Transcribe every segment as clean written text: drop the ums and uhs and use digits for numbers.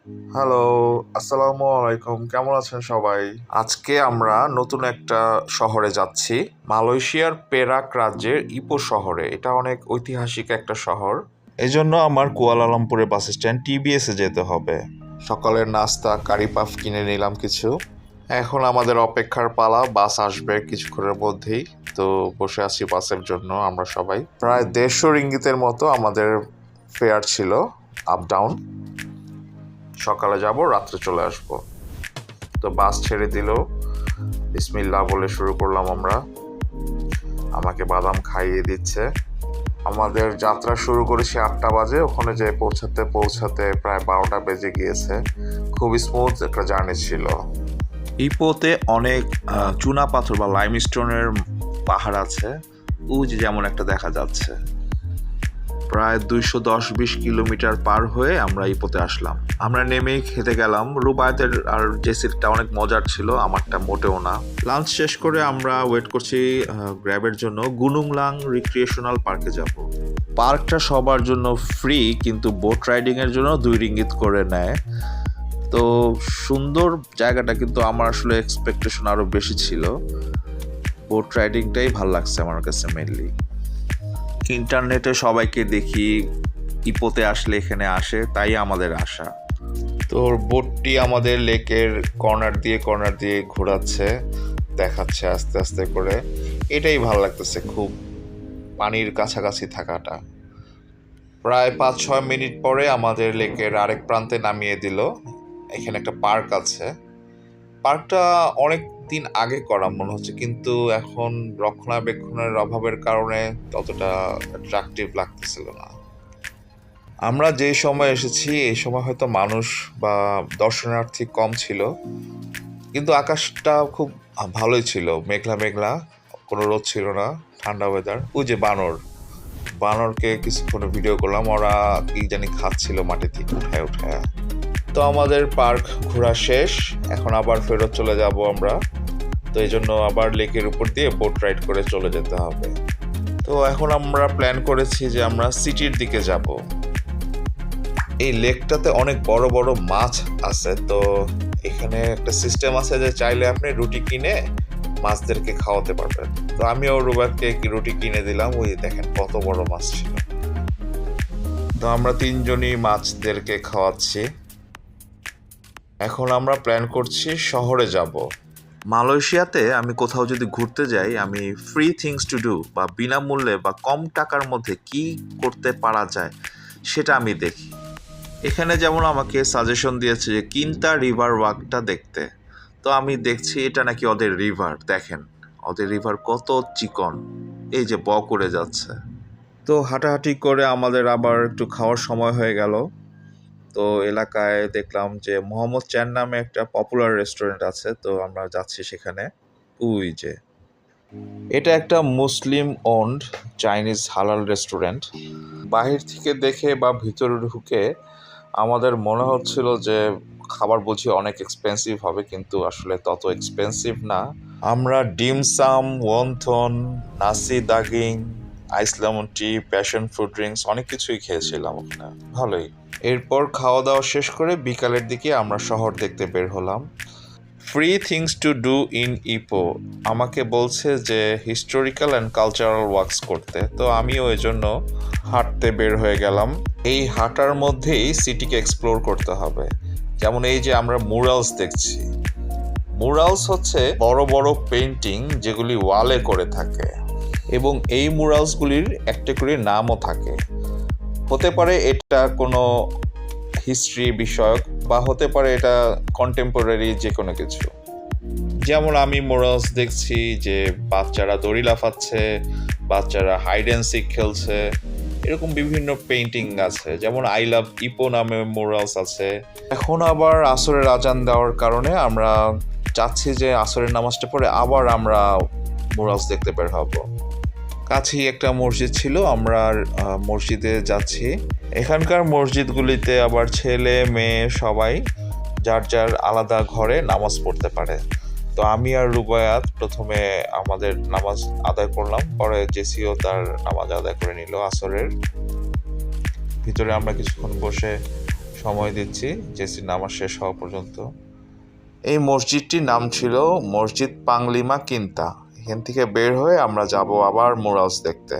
Hello, আসসালামু আলাইকুম। কেমন আছেন সবাই? আজকে আমরা নতুন একটা শহরে যাচ্ছি। মালয়েশিয়ার পেরাক রাজ্যের ইপো শহরে। এটা অনেক ঐতিহাসিক একটা শহর। এজন্য আমার কুয়ালালামপুরের বাস স্ট্যান্ড টিবিএস এ যেতে হবে। সকালের নাস্তা কারি পাফ কিনে নিলাম কিছু। এখন আমাদের অপেক্ষার পালা, বাস আসবে কিছুক্ষণের মধ্যেই। তো বসে আছি বাসের জন্য আমরা সবাই। প্রায় 150 রিঙ্গিতের মতো আমাদের ফেয়ার ছিল, আপ ডাউন। সকালে যাব, রাত্রে চলে আসব। তো বাস ছেড়ে দিল, বিসমিল্লাহ বলে শুরু করলাম আমরা। আমাকে বাদাম খাইয়ে দিচ্ছে। আমাদের যাত্রা শুরু করেছি 8টা বাজে, ওখানে যেয়ে পৌঁছাতে প্রায় 12টা বেজে গিয়েছে। খুবই স্মুথ একটা জার্নি ছিল। ইপোতে অনেক চুনা পাথর বা লাইমস্টোনের পাহাড় আছে, যেমন একটা দেখা যাচ্ছে। প্রায় 210-20 কিলোমিটার পার হয়ে আমরা ইপোতে আসলাম। আমরা নেমেই খেতে গেলাম। রুবায়েতের আর জেসিরটা অনেক মজার ছিল, আমারটা মোটেও না। লাঞ্চ শেষ করে আমরা ওয়েট করছি গ্র্যাবের জন্য। গুনুংলাং রিক্রিয়েশনাল পার্কে যাব। পার্কটা সবার জন্য ফ্রি, কিন্তু বোট রাইডিং এর জন্য 2 রিঙ্গিত করে নেয়। তো সুন্দর জায়গাটা, কিন্তু আমার আসলে এক্সপেকটেশন আরো বেশি ছিল। বোট রাইডিংটাই ভাল লাগছে আমার কাছে মেনলি। ইন্টারনেটে সবাইকে দেখি ইপোতে আসলে এখানে আসে, তাই আমাদের আশা। তোর বোটটি আমাদের লেকের কর্নার দিয়ে ঘোরাচ্ছে, দেখাচ্ছে আস্তে আস্তে করে। এটাই ভালো লাগতেছে খুব, পানির কাছাকাছি থাকাটা। প্রায় 5-6 মিনিট পরে আমাদের লেকের আরেক প্রান্তে নামিয়ে দিল। এখানে একটা পার্ক আছে। পার্কটা অনেক দিন আগে করা মনে হচ্ছে, কিন্তু এখন রক্ষণাবেক্ষণের অভাবের কারণে ততটা অ্যাট্রাকটিভ লাগতেছিল না। আমরা যে সময় এসেছি এই সময় হয়তো মানুষ বা দর্শনার্থী কম ছিল, কিন্তু আকাশটা খুব ভালোই ছিল, মেঘলা মেঘলা, কোনো রোদ ছিল না, ঠান্ডা ওয়েদার। ওই যে বানরকে কিছুক্ষণ ভিডিও করলাম, ওরা কি জানি খাচ্ছিল মাটি থেকে উঠায় উঠায়। তো আমাদের পার্ক ঘোরা শেষ, এখন আবার ফেরত চলে যাব আমরা। তো এই জন্য আবার লেকের উপর দিয়ে বোট রাইড করে চলে যেতে হবে। তো এখন আমরা প্ল্যান করেছি যে আমরা সিটির দিকে যাব। এই লেকটাতে অনেক বড় বড় মাছ আছে। তো এখানে একটা সিস্টেম আছে যে চাইলে আপনি রুটি কিনে মাছদেরকে খাওয়াতে পারবেন। তো আমিও রুবাককে রুটি কিনে দিলাম। ওই দেখেন কত বড় মাছ ছিল। তো আমরা 3জনই মাছদেরকে খাওয়াচ্ছি। এখন আমরা প্ল্যান করছি শহরে যাব। মালয়েশিয়াতে আমি কোথাও যদি ঘুরতে যাই, আমি ফ্রি থিংস টু ডু বা বিনামূল্যে বা কম টাকার মধ্যে কি করতে পারা যায় সেটা আমি দেখি। এখানে যেমন আমাকে সাজেশন দিয়েছে যে কিন্তা রিভার ওয়াকটা দেখতে। তো আমি দেখছি এটা নাকি ওদের রিভার। দেখেন ওদের রিভার কত চিকন, এই যে করে যাচ্ছে। তো হাঁটাহাঁটি করে আমাদের আবার একটু খাওয়ার সময় হয়ে গেল। তো এলাকায় দেখলাম যে মোহাম্মদ চ্যান নামে একটা পপুলার রেস্টুরেন্ট আছে, তো আমরা যাচ্ছি সেখানে। ওই যে এটা একটা মুসলিম ওন্ড চাইনিজ হালাল রেস্টুরেন্ট। বাহির থেকে দেখে বা ভিতরে ঢুকে আমাদের মনে হচ্ছিল যে খাবার বুঝি অনেক এক্সপেন্সিভ হবে, কিন্তু আসলে তত এক্সপেন্সিভ না। আমরা ডিমসাম, ওয়নথন, নাসি দাগিং, ice lemon tea, passion fruit drinks অনেক কিছুই খেয়েছিলাম ওখানে, ভালোই। এরপর খাওয়া দাওয়া শেষ করে বিকালের দিকে আমরা শহর দেখতে বের হলাম। Free things to do in Ipoh আমাকে বলছে যে হিস্টোরিক্যাল অ্যান্ড কালচারাল ওয়ার্কস করতে। তো আমিও এই জন্য হাঁটতে বের হয়ে গেলাম। এই হাঁটার মধ্যেই সিটিকে এক্সপ্লোর করতে হবে। যেমন এই যে আমরা মুরালস দেখছি। মুরালস হচ্ছে বড় বড় পেন্টিং যেগুলি ওয়ালে করে থাকে, এবং এই মুরালসগুলির একটা করে নামও থাকে। হতে পারে এটা কোনো হিস্ট্রি বিষয়ক, বা হতে পারে এটা কন্টেম্পোরারি যে কোনো কিছু। যেমন আমি মোরালস দেখছি যে বাচ্চারা দড়ি লাফাচ্ছে, বাচ্চারা হাইড অ্যান্ড সিক খেলছে, এরকম বিভিন্ন পেইন্টিং আছে। যেমন আই লাভ ইপো নামে মোরালস আছে। এখন আবার আসরের আজান দেওয়ার কারণে আমরা চাচ্ছি যে আসরের নামাজটা পড়ে আবার আমরা মোরালস দেখতে বের হব। কাছেই একটা মসজিদ ছিল, আমরা মসজিদে যাচ্ছি। এখানকার মসজিদগুলিতে আবার ছেলে মেয়ে সবাই যার যার আলাদা ঘরে নামাজ পড়তে পারে। তো আমি আর রুবায়াত প্রথমে আমাদের নামাজ আদায় করলাম, পরে জেসিও তার নামাজ আদায় করে নিল আসরের। ভিতরে আমরা কিছুক্ষণ বসে সময় দিচ্ছি জেসির নামাজ শেষ হওয়া পর্যন্ত। এই মসজিদটির নাম ছিল মসজিদ পাংলিমা কিন্তা। এখান থেকে বের হয়ে আমরা যাব আবার মুরালস দেখতে।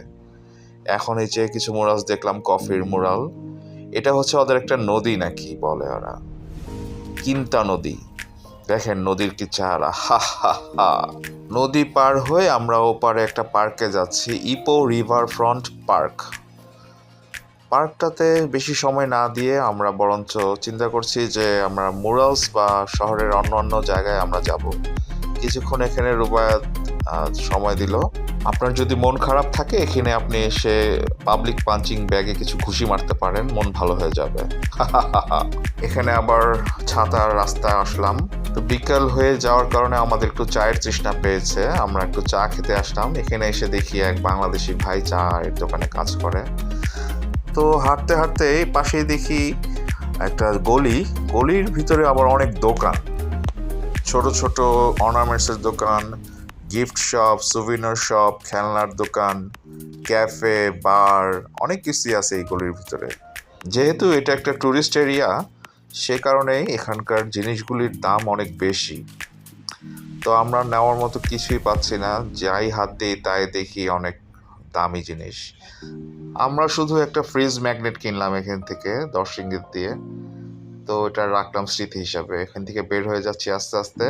এখন এই যে কিছু মুরালস দেখলাম, কফির মুরাল। এটা হচ্ছে ওদের একটা নদী নাকি বলে ওরা, কিন্তা নদী। দেখেন নদীর কি চেহারা, হা হা হা। নদী পার হয়ে আমরা ওপারে একটা পার্কে যাচ্ছি, ইপো রিভার ফ্রন্ট পার্ক। পার্কটাতে বেশি সময় না দিয়ে আমরা বরঞ্চ চিন্তা করছি যে আমরা মুরালস বা শহরের অন্য অন্য জায়গায় আমরা যাব। কিছুক্ষণ এখানে রুবায়াত সময় দিল। আপনার যদি মন খারাপ থাকে এখানে আপনি এসে পাবলিক পাঞ্চিং ব্যাগে কিছু ঘুষি মারতে পারেন, মন ভালো হয়ে যাবে। এখানে আবার ছাতার রাস্তায় আসলাম। তো বিকাল হয়ে যাওয়ার কারণে আমাদের একটু চায়ের তৃষ্ণা পেয়েছে, আমরা একটু চা খেতে আসলাম। এখানে এসে দেখি এক বাংলাদেশি ভাই চায়ের দোকানে কাজ করে। তো হাঁটতে হাঁটতে পাশেই দেখি একটা গলির ভিতরে আবার অনেক দোকান, ছোট ছোট অর্নামেন্টসের দোকান, গিফট শপ, সুভিনার শপ, খেলনার দোকান, ক্যাফে, বার, অনেক কিছুই আছে এই গলির ভিতরে। যেহেতু এটা একটা ট্যুরিস্ট এরিয়া, সে কারণে এখানকার জিনিসগুলির দাম অনেক বেশি। তো আমরা নেওয়ার মতো কিছুই পাচ্ছি না, যাই হাত দিই তাই দেখি অনেক দামি জিনিস। আমরা শুধু একটা ফ্রিজ ম্যাগনেট কিনলাম এখান থেকে 10 রিঙ্গিত দিয়ে। তো এটা রাখলাম স্মৃতি হিসাবে। এখান থেকে বের হয়ে যাচ্ছি আস্তে আস্তে।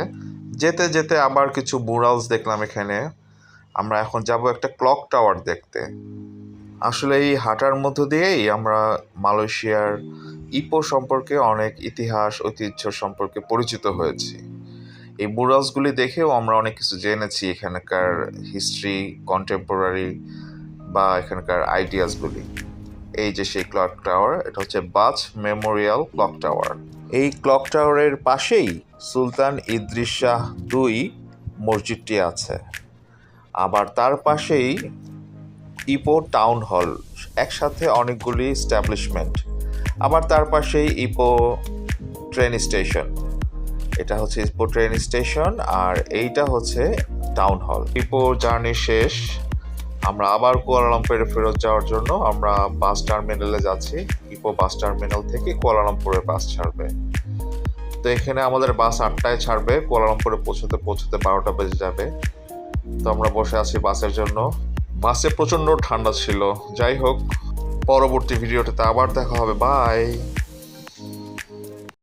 যেতে যেতে আবার কিছু মুরালস দেখলাম এখানে। আমরা এখন যাব একটা ক্লক টাওয়ার দেখতে। আসলে এই হাঁটার মধ্য দিয়েই আমরা মালয়েশিয়ার ইপো সম্পর্কে অনেক ইতিহাস ঐতিহ্য সম্পর্কে পরিচিত হয়েছি। এই মুরালসগুলি দেখেও আমরা অনেক কিছু জেনেছি, এখানকার হিস্ট্রি, কন্টেম্পোরারি বা এখানকার আইডিয়াসগুলি। এই যে সেই ক্লক টাওয়ার, এটা হচ্ছে বাচ মেমোরিয়াল ক্লক টাওয়ার। এই ক্লক টাওয়ারের পাশেই সুলতান ইদ্রিস শাহ II মসজিদটি আছে। আবার তার পাশেই ইপো টাউন হল, একসাথে অনেকগুলি স্ট্যাবলিশমেন্ট। আবার তার পাশেই ইপো ট্রেন স্টেশন। এটা হচ্ছে ইপো ট্রেন স্টেশন আর এইটা হচ্ছে টাউন হল। ইপো জার্নি শেষ, আমরা আবার কুয়ালালামপুরে ফেরত যাওয়ার জন্য আমরা বাস টার্মিনালে যাচ্ছি। ইপো বাস টার্মিনাল থেকে কুয়ালালামপুরের বাস ছাড়বে। তো এখানে আমাদের বাস 8টায় ছাড়বে, কুয়ালালামপুরে পৌঁছতে 12টা বেজে যাবে। তো আমরা বসে আছি বাসের জন্য। বাসে প্রচণ্ড ঠান্ডা ছিল। যাই হোক, পরবর্তী ভিডিওটাতে আবার দেখা হবে। বাই।